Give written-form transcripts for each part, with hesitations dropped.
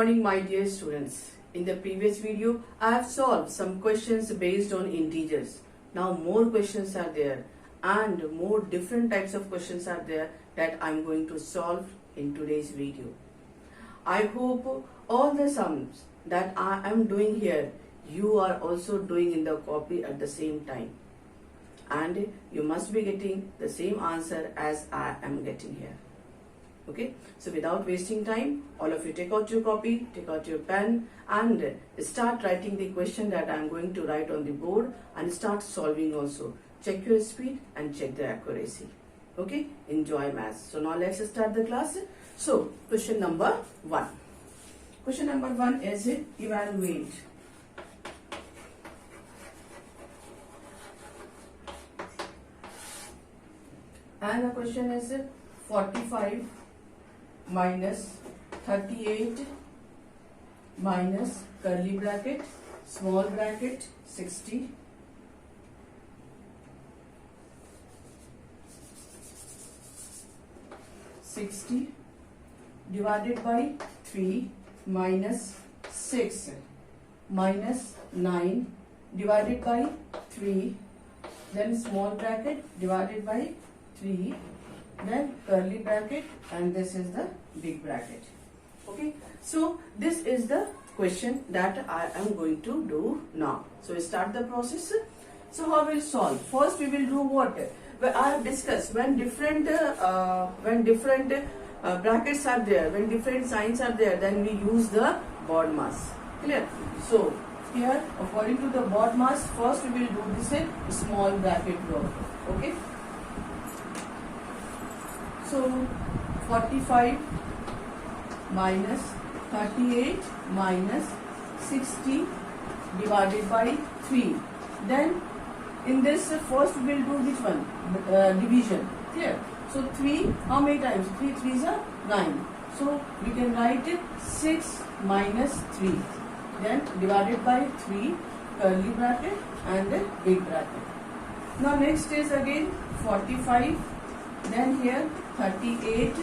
morning, my dear students. In the previous video, I have solved some questions based on integers. Now more questions are there and more different types of questions are there that I am going to solve in today's video. I hope all the sums that I am doing here, you are also doing in the copy at the same time. And you must be getting the same answer as I am getting here. Okay, so without wasting time, all of you take out your copy, take out your pen and start writing the question that I am going to write on the board and start solving also. Check your speed and check the accuracy. Okay, enjoy maths. So now let's start the class. So question number 1. Question number 1 is evaluate. And the question is 45 minus 38 minus curly bracket, small bracket 60 divided by 3 minus 6 minus 9 divided by 3, then small bracket divided by 3, then curly bracket, and this is the big bracket. Okay, so this is the question that I am going to do now. So we start the process. So how we'll solve? First we will do what? Well, I have discussed when different brackets are there, when different signs are there, then we use the board mass. Clear? So here, according to the board mass, first we will do this small bracket work. Okay. So 45 minus 38 minus 60 divided by 3. Then in this first we will do which one? Division. Clear? So 3, how many times? 3 3s are 9. So we can write it 6 minus 3. Then divided by 3, curly bracket and the big bracket. Now next is again 45. Then here 38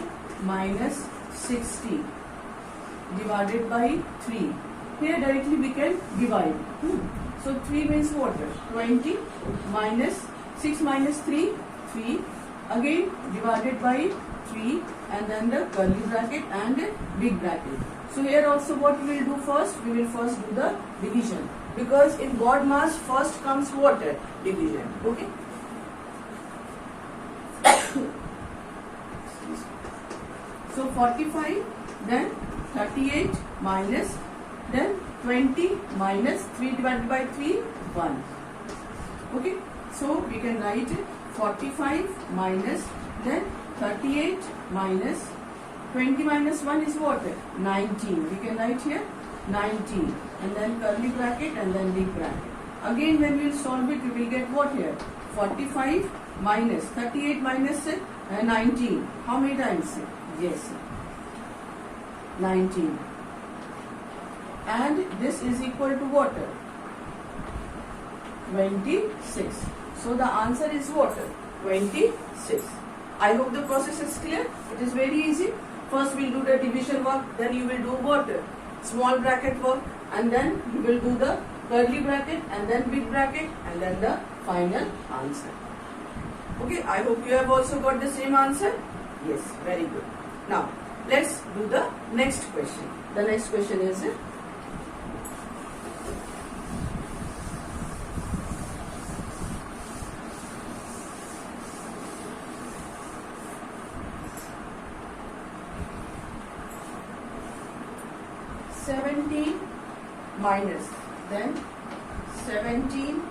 minus 60 divided by 3. Here directly we can divide. So 3 means what? 20 minus 6 minus 3, 3. Again divided by 3 and then the curly bracket and the big bracket. So here also what we will do first? We will first do the division. Because in board mass first comes what? Division. Okay. So 45, then 38 minus, then 20 minus 3 divided by 3, 1. Okay, so we can write 45 minus, then 38 minus, 20 minus 1 is what? 19. We can write here 19 and then curly bracket and then big bracket. Again when we will solve it, we will get what here? 45 minus 38 minus 19. How many times? Yes, 19. And this is equal to what? 26. So the answer is what? 26. I hope the process is clear. It is very easy. First we will do the division work, then you will do what? Small bracket work, and then you will do the curly bracket and then big bracket and then the final answer. Okay, I hope you have also got the same answer. Yes, very good. Now, let's do the next question. The next question is 17 minus, then 17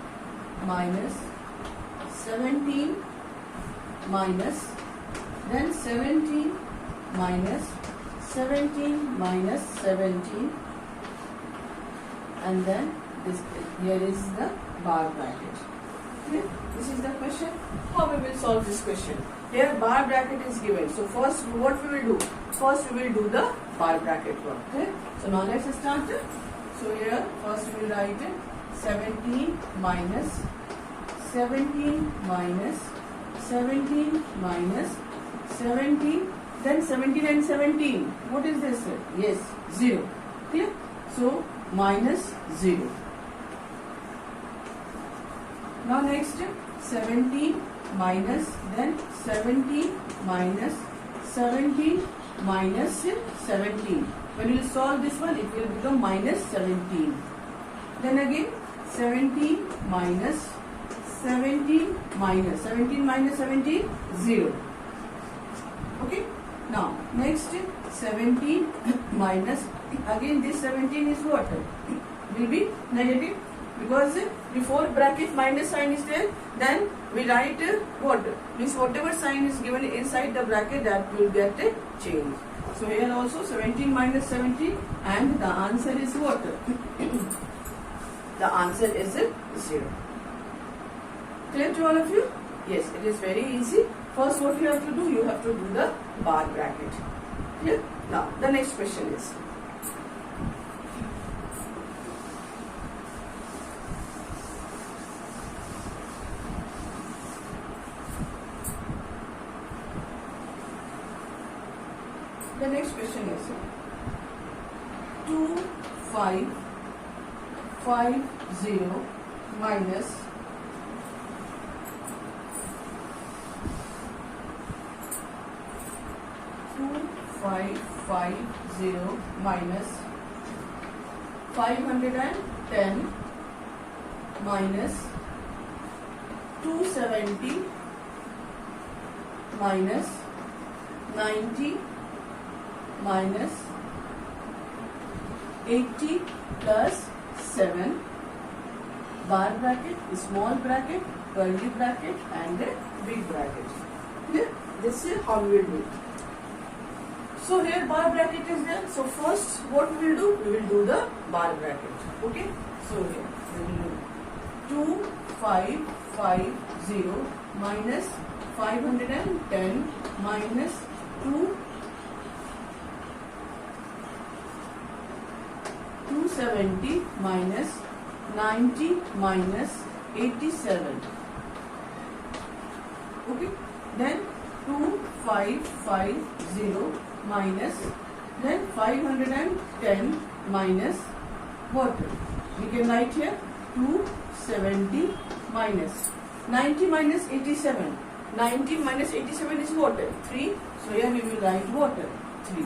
minus 17 minus, then 17 minus 17 minus 17, and then this here is the bar bracket. Okay? This is the question. How we will solve this question? Here bar bracket is given. So first what we will do? First we will do the bar bracket work. Okay? So now let's start. So here first we will write 17 minus 17 minus 17 minus 17, then 17 and 17. What is this? Yes, 0. Clear? So minus 0. Now next 17 minus, then 17 minus 17 minus 17. When you will solve this one, it will become minus 17. Then again 17 minus 17 minus 17 minus 17, 0. Okay. Now next 17 minus, again this 17 is what? Will be negative, because before bracket minus sign is there, then we write what? Means whatever sign is given inside the bracket, that will get changed. So here also 17 minus 17, and the answer is what? The answer is 0. Clear to all of you? Yes, it is very easy. First what you have to do, you have to do the bar bracket. Clear? Now the next question is, the next question is 2 5 5 0 minus 550 minus 510 minus 270 minus 90 minus 80 plus 7, bar bracket, small bracket, curly bracket and a big bracket. Clear? This is how we will do it. So here bar bracket is there. So first what we will do? We will do the bar bracket. Okay. So here we will do 2550 minus 510 minus 270 minus 90 minus 87. Okay. Then 2550 minus, then 510 minus what? We can write here 270 minus 90 minus 87. 90 minus 87 is what? 3. So here we will write what? 3.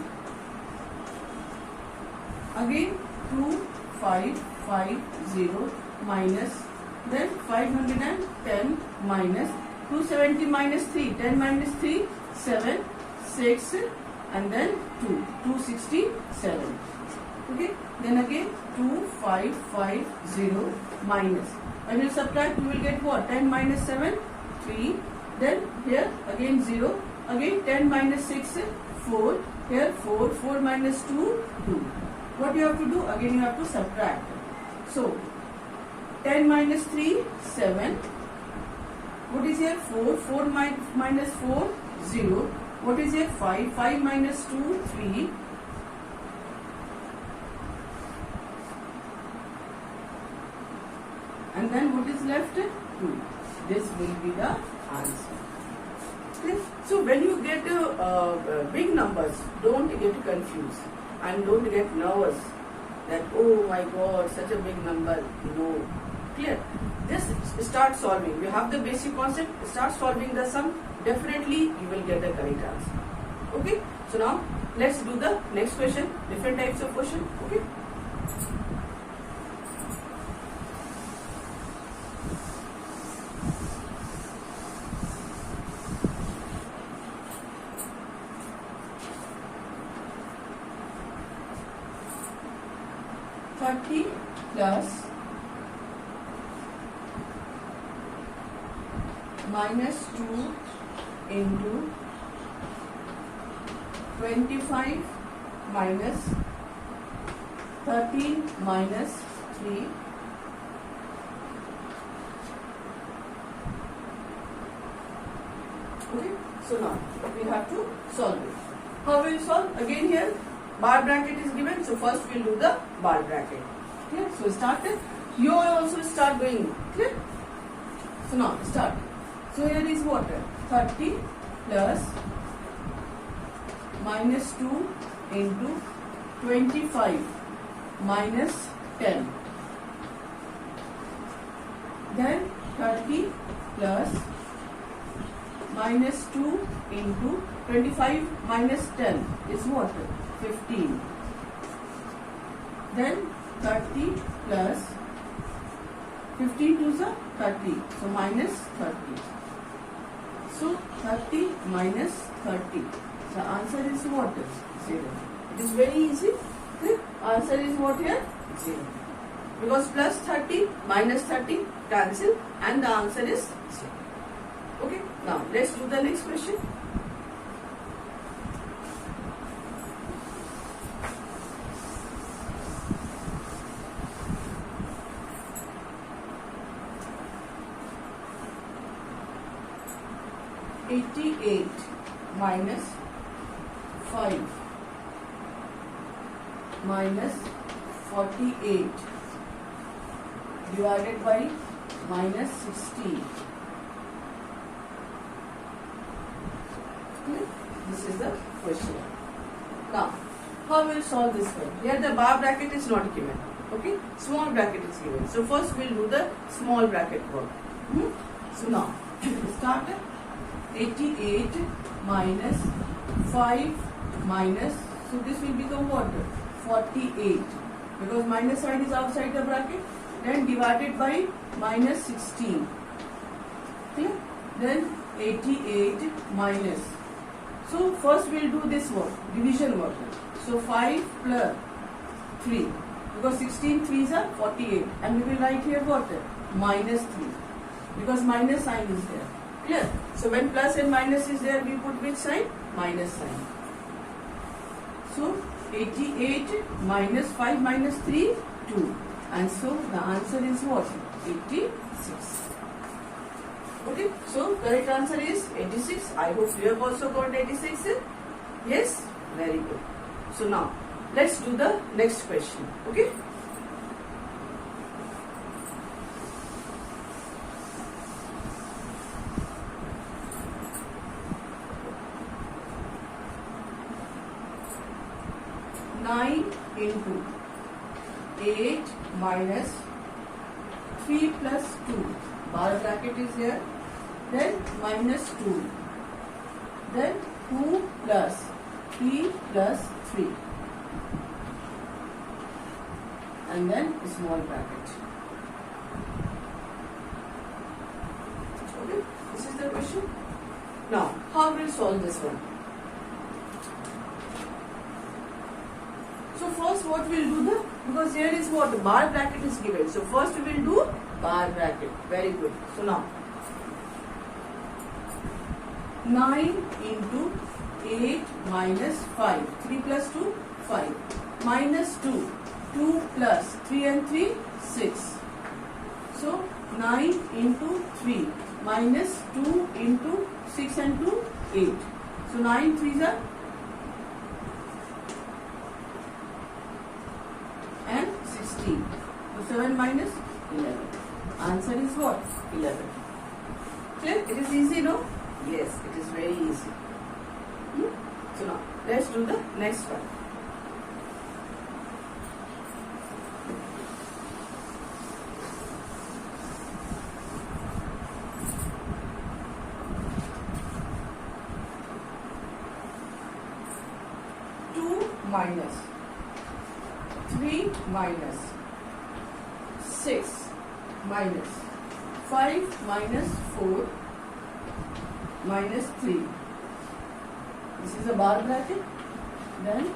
Again 2550 minus, then 510 minus 270 minus 3. 10 minus 3, 7, 6 and then 2. 267. Okay. Then again 2550 minus. When you subtract, you will get what? 10 minus 7, 3. Then here again 0. Again 10 minus 6, 4. Here 4. 4 minus 2, 2. What you have to do? Again you have to subtract. So 10 minus 3, 7. What is here? 4. 4 minus 4, 0. What is here? 5. 5 minus 2, 3. And then what is left? 2. This will be the answer. Okay. So when you get big numbers, don't get confused and don't get nervous that, oh my God, such a big number. No. Clear? Just start solving. You have the basic concept. Start solving the sum. Definitely you will get the correct answer. Okay. So now let's do the next question. Different types of question. Okay. Plus minus 2 into 25 minus 13 minus 3 okay. So now we have to solve it. How will we solve? Again here bar bracket is given, so first we will do the bar bracket. Clear? So start it. You also start going. Clear? So now start. So here is what? 30 plus minus 2 into 25 minus 10. Then 30 plus minus 2 into 25 minus 10 is what? 15. Then 30 plus 15 to the 30, so minus 30. So 30 minus 30. The answer is what? 0. It is very easy. The answer is what here? 0. Because plus 30 minus 30 cancel and the answer is 0. Okay. Now let's do the next question. Minus 5 minus 48 divided by minus 16. Okay? This is the question. Now, how will solve this one? Here the bar bracket is not given. Okay, small bracket is given. So first we'll do the small bracket work. So now, start 88 minus 5 minus, so this will become what? 48, because minus side is outside the bracket. Then divided by minus 16. Okay? Then 88 minus. So first we'll do this work, division work. So 5 plus 3, because 16 3s are 48, and we will write here what? Minus 3, because minus sign is there. Clear? So when plus and minus is there, we put which sign? Minus sign. So 88 minus 5 minus 3, 2. And so the answer is what? 86. Okay, so correct answer is 86. I hope you have also got 86. Yes? Very good. So now, let's do the next question. Okay? Into 8 minus 3 plus 2. Bar bracket is here. Then minus 2. Then 2 plus 3 plus 3. And then small bracket. Okay, this is the question. Now, how will we solve this one? So first what we will do because here is what? Bar bracket is given. So first we will do bar bracket. Very good. So now 9 into 8 minus 5. 3 plus 2, 5. Minus 2. 2 plus 3 and 3, 6. So 9 into 3 minus 2 into 6 and 2, 8. So 9 3s are and 16. So 7 minus 11. Answer is what? 11. Clear? It is easy, no? Yes, it is very easy. So now, let's do the next one. Minus 3 minus 6 minus 5 minus 4 minus 3. This is a bar bracket. Then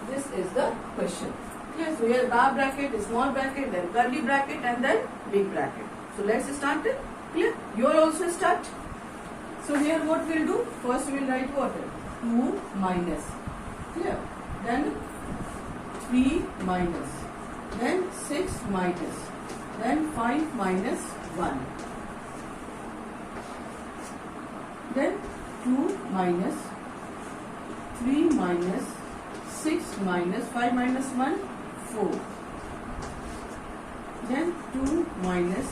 this is the question. Yes, so here bar bracket, small bracket, then curly bracket, and then big bracket. So let's start it. Clear? You are also start. So here what we'll do? First we'll write what? 2 minus. Clear? Then 3 minus. Then 6 minus. Then 5 minus 1. Then 2 minus. 3 minus. 6 minus. 5 minus 1. 4. Then 2 minus.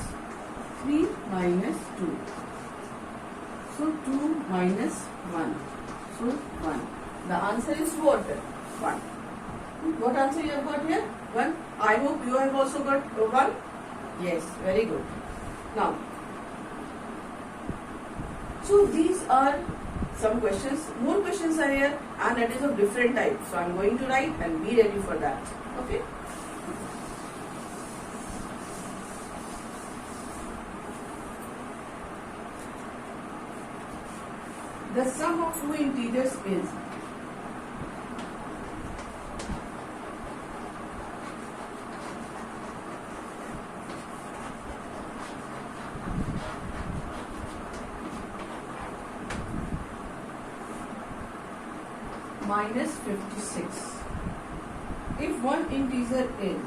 3 minus 2. So 2 minus 1. So 1. The answer is what? 1. What answer you have got here? 1. I hope you have also got 1. Yes, very good. Now, so these are some questions. More questions are here, and it is of different types. So I am going to write and be ready for that. Okay. The sum of two integers is minus 56. If one integer is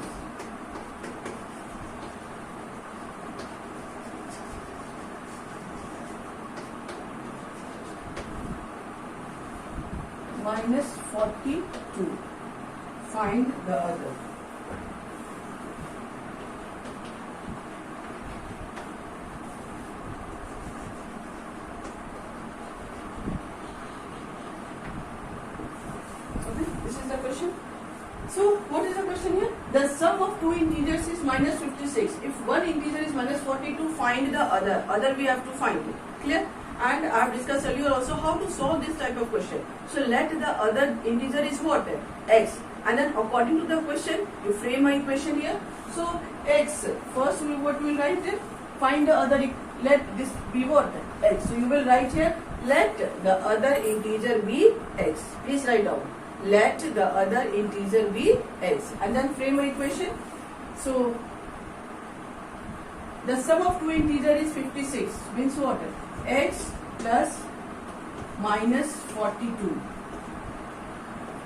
minus 42, find the other. Okay, this is the question. So, what is the question here? The sum of two integers is minus 56. If one integer is minus 42, find the other. Other we have to find it. Clear? And I have discussed earlier also how to solve this type of question. So let the other integer is what? X. And then according to the question, you frame my equation here. So X. First what we will write here? Find the other. Let this be what? X. So you will write here. Let the other integer be X. Please write down. Let the other integer be X. And then frame my equation. So the sum of two integers is 56. Means what? X plus minus 42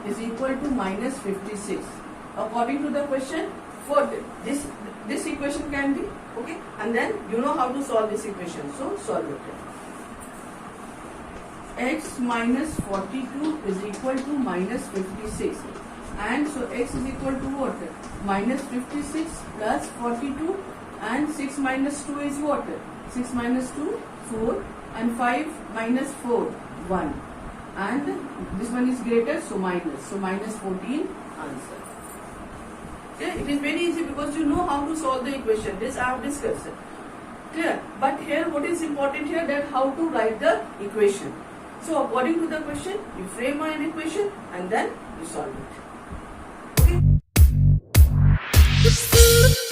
is equal to minus 56. According to the question, what this equation can be, okay, and then you know how to solve this equation, so solve it. X minus 42 is equal to minus 56, and so X is equal to what? Minus 56 plus 42, and 6 minus 2 is what? 6 minus 2, 4, and 5 minus 4, 1, and this one is greater, so minus 14 answer. Okay, it is very easy because you know how to solve the equation. This I have discussed. Clear? But here what is important here, that how to write the equation. So according to the question, you frame an equation and then you solve it. Okay.